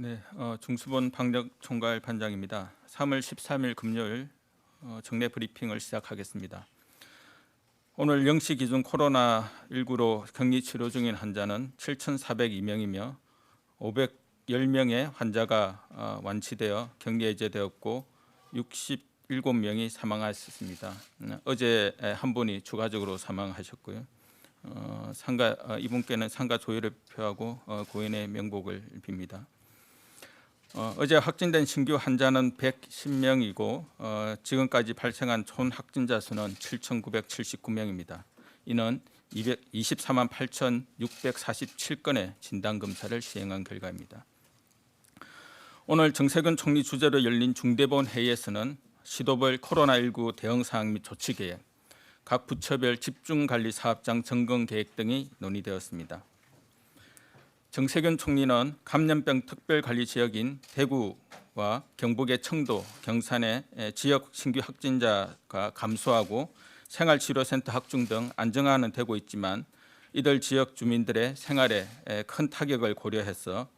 네, 중수본 방역총괄 반장입니다. 3월 13일 금요일 정례 브리핑을 시작하겠습니다. 오늘 0시 기준 코로나19로 격리 치료 중인 환자는 7,402명이며 510명의 환자가 완치되어 격리 해제되었고 67명이 사망하였습니다. 어제 한 분이 추가적으로 사망하셨고요. 이분께는 상가 조의를 표하고 고인의 명복을 빕니다. 어제 확진된 신규 환자는 110명이고 지금까지 발생한 총 확진자 수는 7,979명입니다. 이는 248만 8,647건의 진단검사를 시행한 결과입니다. 오늘 정세균 총리 주재로 열린 중대본 회의에서는 시도별 코로나19 대응사항 및 조치계획, 각 부처별 집중관리사업장 점검계획 등이 논의되었습니다. 정세균 총리는 감염병 특별관리지역인 대구와 경북의 청도, 경산의 지역 신규 확진자가 감소하고 생활치료센터 확충 등 안정화는 되고 있지만 이들 지역 주민들의 생활에 큰 타격을 고려해서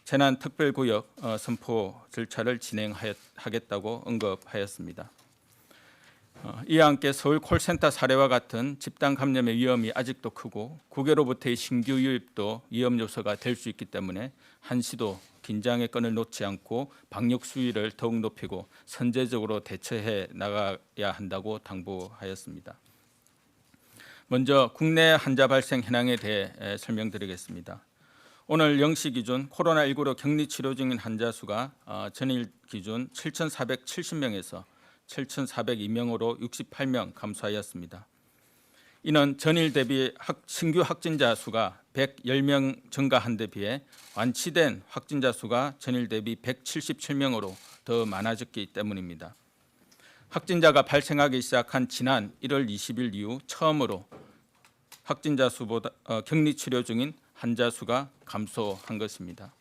재난특별구역 선포 절차를 진행하겠다고 언급하였습니다. 이와 함께 서울 콜센터 사례와 같은 집단 감염의 위험이 아직도 크고 국외로부터의 신규 유입도 위험 요소가 될 수 있기 때문에 한시도 긴장의 끈을 놓지 않고 방역 수위를 더욱 높이고 선제적으로 대처해 나가야 한다고 당부하였습니다. 먼저 국내 환자 발생 현황에 대해 설명드리겠습니다. 오늘 0시 기준 코로나19로 격리 치료 중인 환자 수가 전일 기준 7,470명에서 7,402명으로 68명 감소하였습니다. 이는 전일 대비 신규 확진자 수가 110명 증가한 데 비해 완치된 확진자 수가 전일 대비 177명으로 더 많아졌기 때문입니다. 확진자가 발생하기 시작한 지난 1월 20일 이후 처음으로 확진자 수보다 격리 치료 중인 환자 수가 감소한 것입니다.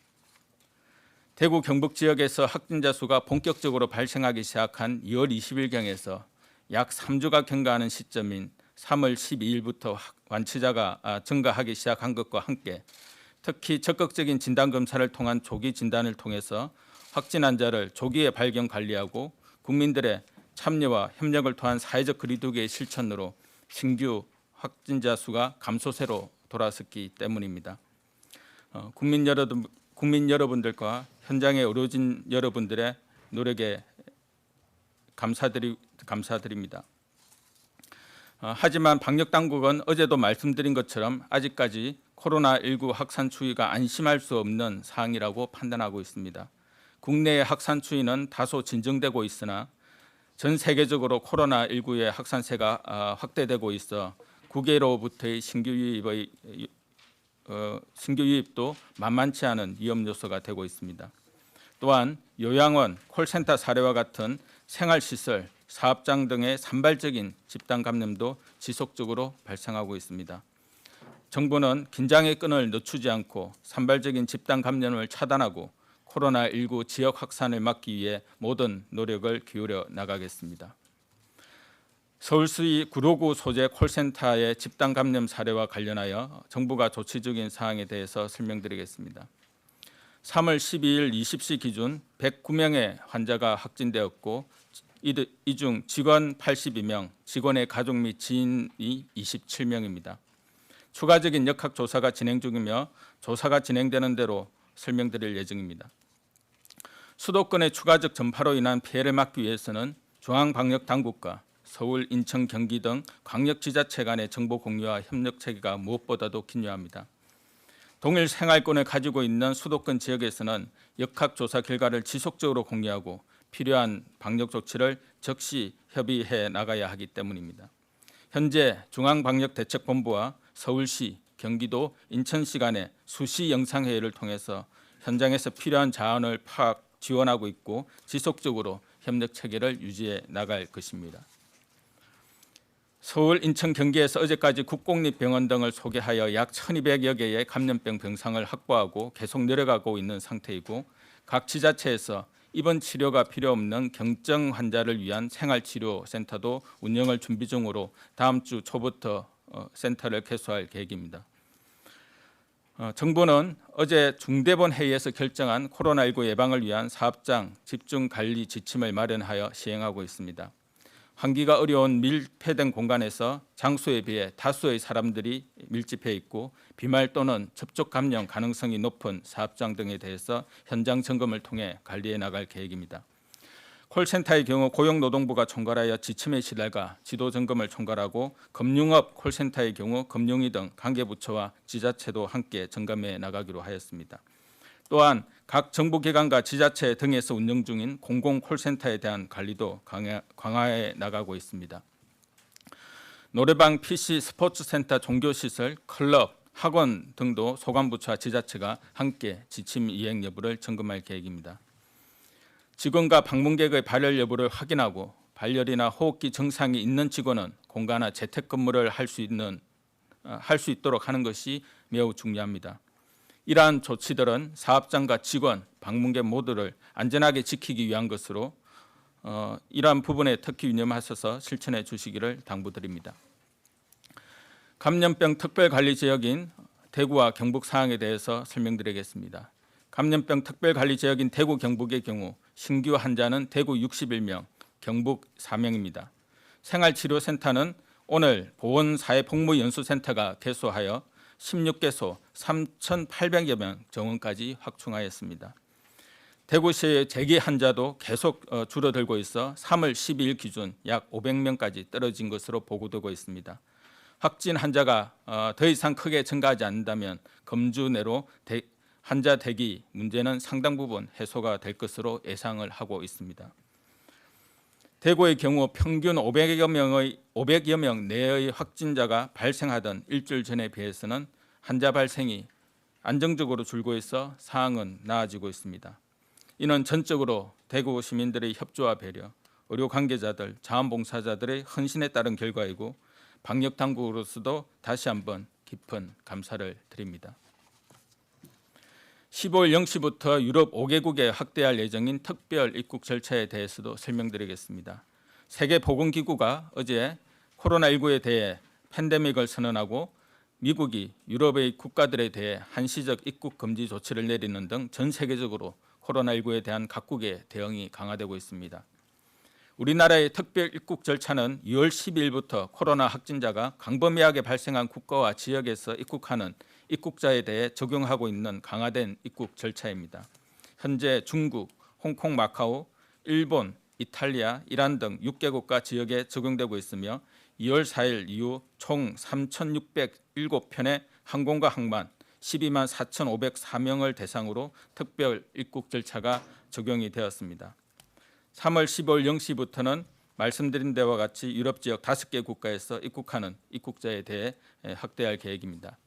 대구 경북 지역에서 확진자 수가 본격적으로 발생하기 시작한 2월 20일경에서 약 3주가 경과하는 시점인 3월 12일부터 완치자가 증가하기 시작한 것과 함께 특히 적극적인 진단검사를 통한 조기 진단을 통해서 확진 환자를 조기에 발견 관리하고 국민들의 참여와 협력을 통한 사회적 거리두기의 실천으로 신규 확진자 수가 감소세로 돌아섰기 때문입니다. 국민 여러분들과 현장에 의료진 여러분들의 노력에 감사드립니다. 하지만 방역당국은 어제도 말씀드린 것처럼 아직까지 코로나19 확산 추이가 안심할 수 없는 사항이라고 판단하고 있습니다. 국내의 확산 추이는 다소 진정되고 있으나 전 세계적으로 코로나19의 확산세가 확대되고 있어 국외로부터의 신규 유입도 만만치 않은 위험 요소가 되고 있습니다. 또한 요양원, 콜센터 사례와 같은 생활시설, 사업장 등의 산발적인 집단 감염도 지속적으로 발생하고 있습니다. 정부는 긴장의 끈을 늦추지 않고 산발적인 집단 감염을 차단하고 코로나19 지역 확산을 막기 위해 모든 노력을 기울여 나가겠습니다. 서울시 구로구 소재 콜센터의 집단 감염 사례와 관련하여 정부가 조치 중인 사항에 대해서 설명드리겠습니다. 3월 12일 20시 기준 109명의 환자가 확진되었고 이 중 직원 82명, 직원의 가족 및 지인이 27명입니다. 추가적인 역학조사가 진행 중이며 조사가 진행되는 대로 설명드릴 예정입니다. 수도권의 추가적 전파로 인한 피해를 막기 위해서는 중앙방역당국과 서울, 인천, 경기 등 광역지자체 간의 정보 공유와 협력 체계가 무엇보다도 중요합니다. 동일 생활권을 가지고 있는 수도권 지역에서는 역학조사 결과를 지속적으로 공유하고 필요한 방역 조치를 적시 협의해 나가야 하기 때문입니다. 현재 중앙방역대책본부와 서울시, 경기도, 인천시 간의 수시 영상회의를 통해서 현장에서 필요한 자원을 파악, 지원하고 있고 지속적으로 협력 체계를 유지해 나갈 것입니다. 서울, 인천, 경기에서 어제까지 국공립병원 등을 소개하여 약 1,200여 개의 감염병 병상을 확보하고 계속 내려가고 있는 상태이고 각 지자체에서 입원 치료가 필요 없는 경증 환자를 위한 생활치료센터도 운영을 준비 중으로 다음 주 초부터 센터를 개소할 계획입니다. 정부는 어제 중대본 회의에서 결정한 코로나19 예방을 위한 사업장 집중 관리 지침을 마련하여 시행하고 있습니다. 환기가 어려운 밀폐된 공간에서 장소에 비해 다수의 사람들이 밀집해 있고 비말 또는 접촉 감염 가능성이 높은 사업장 등에 대해서 현장 점검을 통해 관리해 나갈 계획입니다. 콜센터의 경우 고용노동부가 총괄하여 지침의 실랄과 지도 점검을 총괄하고 금융업 콜센터의 경우 금융위 등 관계부처와 지자체도 함께 점검해 나가기로 하였습니다. 또한 각 정부기관과 지자체 등에서 운영 중인 공공 콜센터에 대한 관리도 강화해 나가고 있습니다. 노래방, PC, 스포츠센터, 종교시설, 클럽, 학원 등도 소관부처와 지자체가 함께 지침 이행 여부를 점검할 계획입니다. 직원과 방문객의 발열 여부를 확인하고 발열이나 호흡기 증상이 있는 직원은 공가나 재택근무를 할 수 있도록 하는 것이 매우 중요합니다. 이러한 조치들은 사업장과 직원, 방문객 모두를 안전하게 지키기 위한 것으로 이러한 부분에 특히 유념하셔서 실천해 주시기를 당부드립니다. 감염병 특별관리지역인 대구와 경북 사항에 대해서 설명드리겠습니다. 감염병 특별관리지역인 대구, 경북의 경우 신규 환자는 대구 61명, 경북 4명입니다. 생활치료센터는 오늘 보건사회복무연수센터가 개소하여 16개소 3,800여 명 정원까지 확충하였습니다. 대구시의 재기 환자도 계속 줄어들고 있어 3월 12일 기준 약 500명까지 떨어진 것으로 보고되고 있습니다. 확진 환자가 더 이상 크게 증가하지 않는다면 금주 내로 환자 대기 문제는 상당 부분 해소가 될 것으로 예상을 하고 있습니다. 대구의 경우 평균 500여 명 내의 확진자가 발생하던 일주일 전에 비해서는 환자 발생이 안정적으로 줄고 있어 상황은 나아지고 있습니다. 이는 전적으로 대구 시민들의 협조와 배려, 의료 관계자들, 자원봉사자들의 헌신에 따른 결과이고 방역당국으로서도 다시 한번 깊은 감사를 드립니다. 15일 0시부터 유럽 5개국에 확대할 예정인 특별 입국 절차에 대해서도 설명드리겠습니다. 세계보건기구가 어제 코로나19에 대해 팬데믹을 선언하고 미국이 유럽의 국가들에 대해 한시적 입국 금지 조치를 내리는 등 전 세계적으로 코로나19에 대한 각국의 대응이 강화되고 있습니다. 우리나라의 특별 입국 절차는 2월 12일부터 코로나 확진자가 광범위하게 발생한 국가와 지역에서 입국하는 입국자에 대해 적용하고 있는 강화된 입국 절차입니다. 현재 중국, 홍콩, 마카오, 일본, 이탈리아, 이란 등 6개국과 지역에 적용되고 있으며 2월 4일 이후 총 3,607편의 항공과 항만 12만 4,504명을 대상으로 특별 입국 절차가 적용이 되었습니다. 3월 15일 0시부터는 말씀드린 데와 같이 유럽 지역 5개 국가에서 입국하는 입국자에 대해 확대할 계획입니다.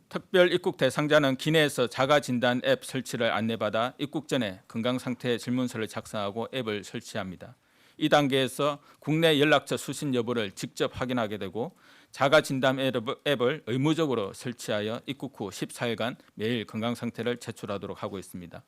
특별 입국 대상자는 기내에서 자가진단 앱 설치를 안내받아 입국 전에 건강상태 질문서를 작성하고 앱을 설치합니다. 이 단계에서 국내 연락처 수신 여부를 직접 확인하게 되고 자가진단 앱을 의무적으로 설치하여 입국 후 14일간 매일 건강상태를 제출하도록 하고 있습니다.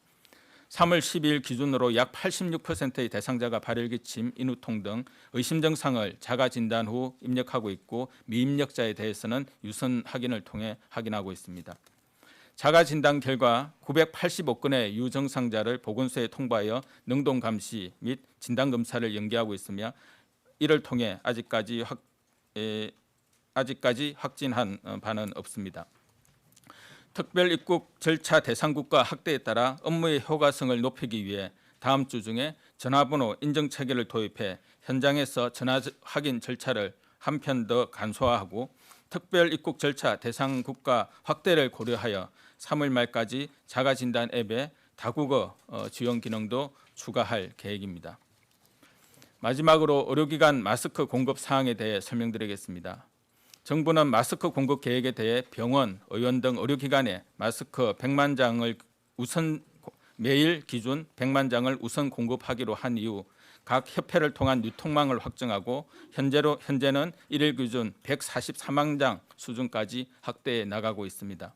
3월 12일 기준으로 약 86%의 대상자가 발열기침, 인후통 등 의심 증상을 자가진단 후 입력하고 있고 미입력자에 대해서는 유선 확인을 통해 확인하고 있습니다. 자가진단 결과 985건의 유증상자를 보건소에 통보하여 능동감시 및 진단검사를 연계하고 있으며 이를 통해 아직까지 확진한 바는 없습니다. 특별 입국 절차 대상국가 확대에 따라 업무의 효과성을 높이기 위해 다음 주 중에 전화번호 인증 체계를 도입해 현장에서 전화 확인 절차를 한편 더 간소화하고 특별 입국 절차 대상 국가 확대를 고려하여 3월 말까지 자가진단 앱에 다국어 지원 기능도 추가할 계획입니다. 마지막으로 의료기관 마스크 공급 사항에 대해 설명드리겠습니다. 정부는 마스크 공급 계획에 대해 병원, 의원 등 의료기관에 마스크 100만 장을 매일 기준 100만 장을 우선 공급하기로 한 이후 각 협회를 통한 유통망을 확정하고 현재는 일일 기준 144만 장 수준까지 확대해 나가고 있습니다.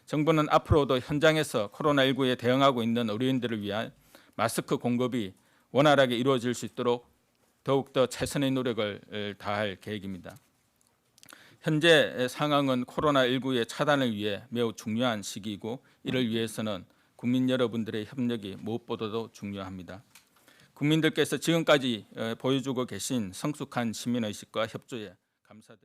정부는 앞으로도 현장에서 코로나19에 대응하고 있는 의료인들을 위한 마스크 공급이 원활하게 이루어질 수 있도록 더욱더 최선의 노력을 다할 계획입니다. 현재 상황은 코로나19의 차단을 위해 매우 중요한 시기이고 이를 위해서는 국민 여러분들의 협력이 무엇보다도 중요합니다. 국민들께서 지금까지 보여주고 계신 성숙한 시민의식과 협조에 감사드립니다.